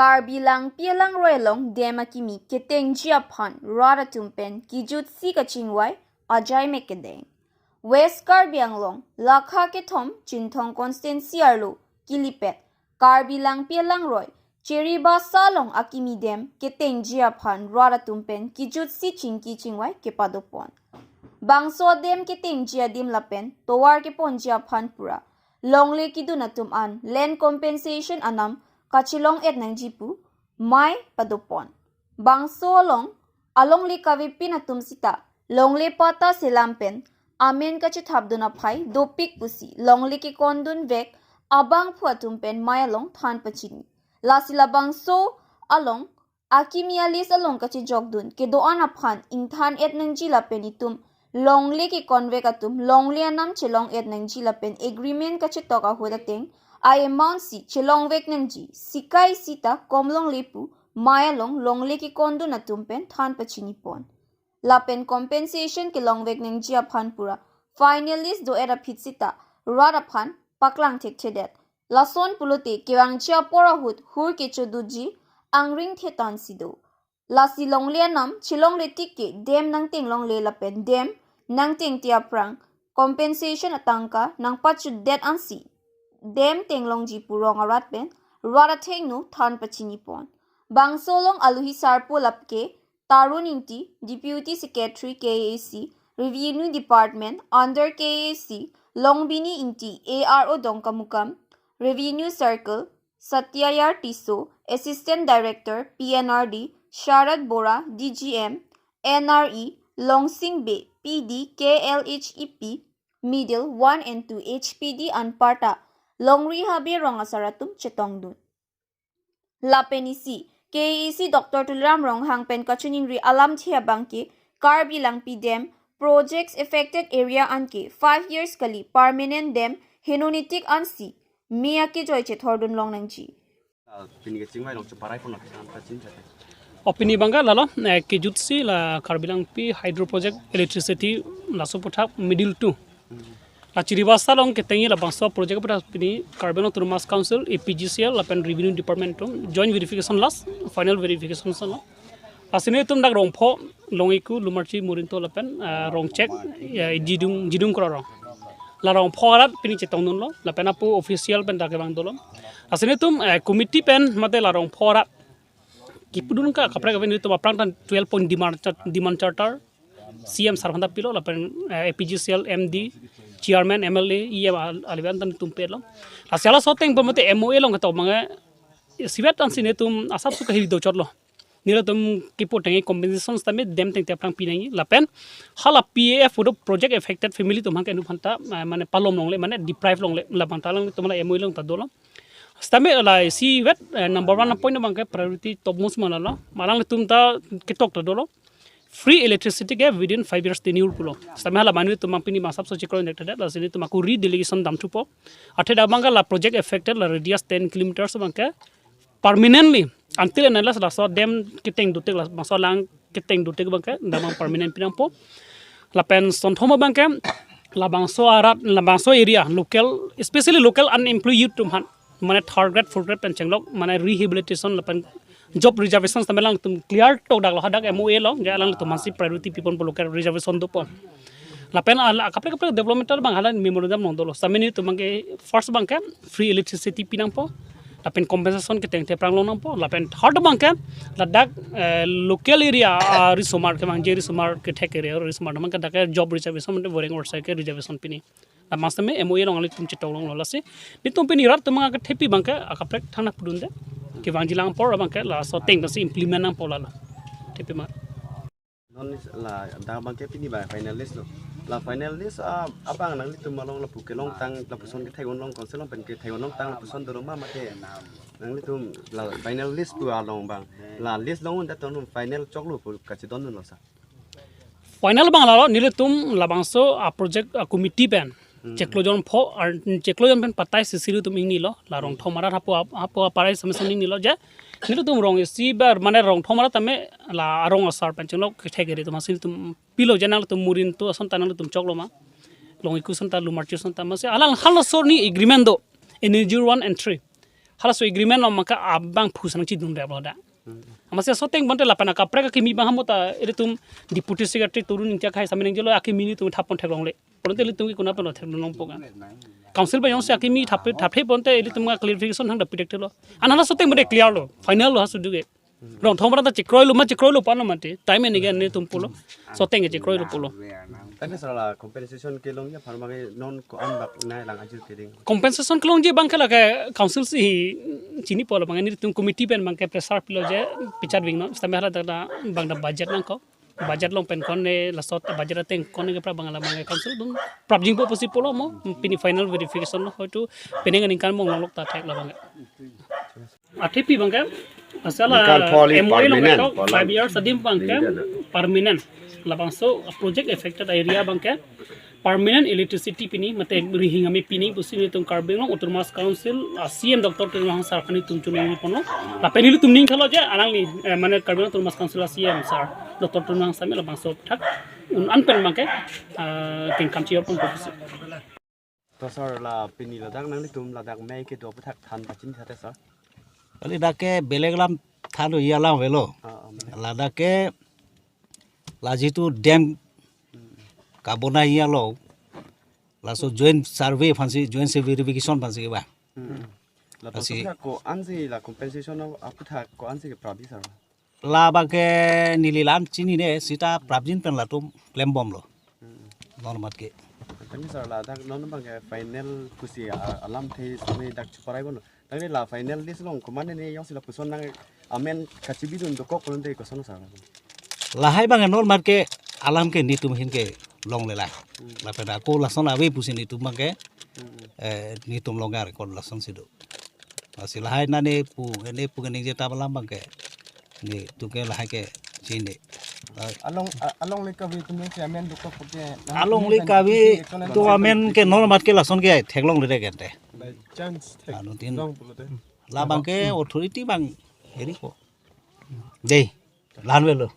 Karbilang pialang roelong dema kimi keteng jiaphan rara tumpen kijut si kachingwai ajay mekedeng. West Karbianglong lakha ketom chintong constancy arlo kilipet Karbilang pialang roy cheriba salong akimi dem keteng jiaphan rara tumpen kijut si chingki chingwai kepadopon. Bangso dem keteng jia dim lapen towar kepon jiaphan pura longle kidunatum an land compensation anam kachilong et nang jipu mai padopon bangso along le kavipin atum sita longle pata selampen amen kachithabduna phai dopik pusi longle ki kondun vek abang phuatum pen mai along than pachini lasila bangso along akimialis along kachi jogdun ke doan aphan inthan et nang jila penitum longle ki convek atum longle anam chelong et nang jila pen agreement kachitoka hodateng I amount si chelong vek nangji sikai sita komlong lepu mayalong longle ki kondu na tumpen than pachini pon lapen compensation ke long vek nangji aphan pura finalist do era phit sita rad aphan paklang thek chedet lason pulote kiwang chia porahut hur ke choduji angring thetan sido lasi longle nam chelong le tikke dem nang teng long le lapen dem nang teng tia prang compensation atangka nang pachut det ansi dem tenglong ji purong arat pen rara thengnu than pachini pon bangsolong aluhi sarpo lapke tarun inti deputy secretary KAC revenue department under KAC longbini inti ARO dongkamukam revenue circle satyayar tiso assistant director PNRD Sharad Bora DGM NRE Longsing Bay PD KLHEP middle 1 and 2 HPD and parta Longri habi rong asaratum chetongdun. Lapenisi, KEC Dr. Tulram Rong Hangpen Kachuningri Alam Tia Bangki, Karbilang Pidem, projects affected area anke, 5 years kali, permanent dem, henonitik ansi, miyake joy chethordun long nangji. Opini bangga lalo ke jutsi la Karbilang pi hydro project electricity la sopothak middle 2. La Chiribasa long ketengi la bangsa project pada pini Carbon Turmas Council APGCL lapen revenue department joint verification last final verification sala asine tum dak rongpho longiku lumarchi murinto lapen rong check jidung kro la rongpho rat pini chetong nun lo lapen apu official pen dak bang dolom asine tum committee pen mate la rongpho rat kipudun ka kapra gaven itu baprang tan 12 point demand charter CM Sarvanda Pilo lapen APGCL MD chairman MLA EM alibantan tumpelo asala soteng pemete MOA long kata mga sibat an sinetum asap suka hiri do chorlo nilatum kipo tengi compensation tame dem teng te prang pinangi lapen hala PAF udo project affected family tumang kenu phanta mane palom longle mane deprive longle lapantalang tumala MOA long tadolo stame la si wet number 1 point bang ke priority top most manala malang tumta kitok tadolo free electricity ke within 5 years tenure pulo stamela manu to mampini masap so chikro nectar la sini to maku redelegation dam chupo athe da banga la project affected la radius 10 kilometers bangka permanently until analysis la so dem kiteng dutek la maso lang kiteng dutek bangka damang permanent pinampo la pen son thoma bangka la bangso arat la bangso area local especially local unemployed youth tum han mane third grade fourth grade pen chenglok mane rehabilitation la pen job reservations tamelang tum clear to dak hadak MOA lo jalan to masih priority people po local reservation do po lapen ala kapre developmental bang halan memorandum non dolo sameni to mangke first bangke free electricity pinang po lapen compensation ke teng te prang lo po lapen third bangke ladak local area risomar ke mangje risomar ke thek area risomar mangke dak job reservation mante boring or ke reservation pini la masame MOA long ali tum chitong lo lase nitum pini rat tum mangke thepi bangke akapre thana pudunde ke wanjilang por abang ke la so teng si implement nang pola la tepi ma non la da bang ke pini ba finalist lo la finalist abang nang litum malong la pukelong tang la person ke thaigon long konselong pen ke thaigon long tang la person do ma ke nang litum la finalist pu along bang la list long da ton final choklu pu ka chi don lo sa final bang la niletum la bangso a project committee pen cheklojon pho ar cheklojon pen patai sisiru tum ingni lo la rong thomara hapo parai samsung ingni lo ja nilu tum rong si bar mane rong thomara tame la rong asar pen chelo khegeri tum asil tum pilo janal tum murin to ason tanal tum choklo ma long ikusan ta lumar chusan ta mase alang hal sorni agreement do in 01 and 3 hala so agreement lo maka abang phusang chi dum deblo da amase soteng bonte lapana ka preka kimi bang hamota ere tum deputy secretary turun ingcha khai samin jelo akimi tum thapon theklong le ponte le tum ki kuna pano theklong poga council ba yong se akimi thaphe ponte ere tum ka clarification hang da predict lo anala soteng bonte clear lo final lo hasu duge rong thom rata chikroi lo pano mate time ni gen ne tum polo soteng chikroi lo polo tadi salah compensation ke long ya pharma ke non ko an bak na lang ajil keding compensation kelong je bang kala ka council si chini polo bang ni tum committee pen bang ke pressure pilo je pichar wing no stame hala da bang da budget nang ko budget long pen kon ne la sot budget teng kon ne pra bang la bang council dum projing po posi polo mo pini final verification no hoitu peneng ning kan mong lok ta thek la bang ATP bang ka asala MOA long ka 5 years adim bang ka permanent labang so project affected area bang ka permanent electricity pini mate rihinga me pini busini tum carbon long autonomous council CM dr tung lang sar khani tum chuni pono la penili tum ning khalo je anang ni mane carbon autonomous council CM sar dr tung lang same labang so thak un anpen bang ka ting kam chi pon ko to sar la pini la dak nang li tum la dak me ke do pathak than bachin thate sar Kali dake beleglam thalo ialam velo ladake lajitu dam kabona ialo laso joint survey fansi joint verification fansi ba la to sa ko anji la compensation of apathak ko anji ke prabi sar la bake nililan chini ne sita prabjin pen latum lembom lo normat ke tani sar la dak non bang final kusi alam the same dak chuparai bon tani la final list long ko mane ne yong sila puson nang amen kachibi dun do ko kon de ko sono sar lahai bang normat ke alam ke nitum hin ke long lela la peda ko lason abe pusin nitum bang ke nitum longar ko lason sido masih lahai nane pu ene jeta balam bang ke ni tu ke lahai ke sini along lekawi tumne chairman dukko putte along lekawi to amen ke normat ke lason ke theklong le gente by chance anu tin long pulote la bang ke authority bang heri ko dei lan velo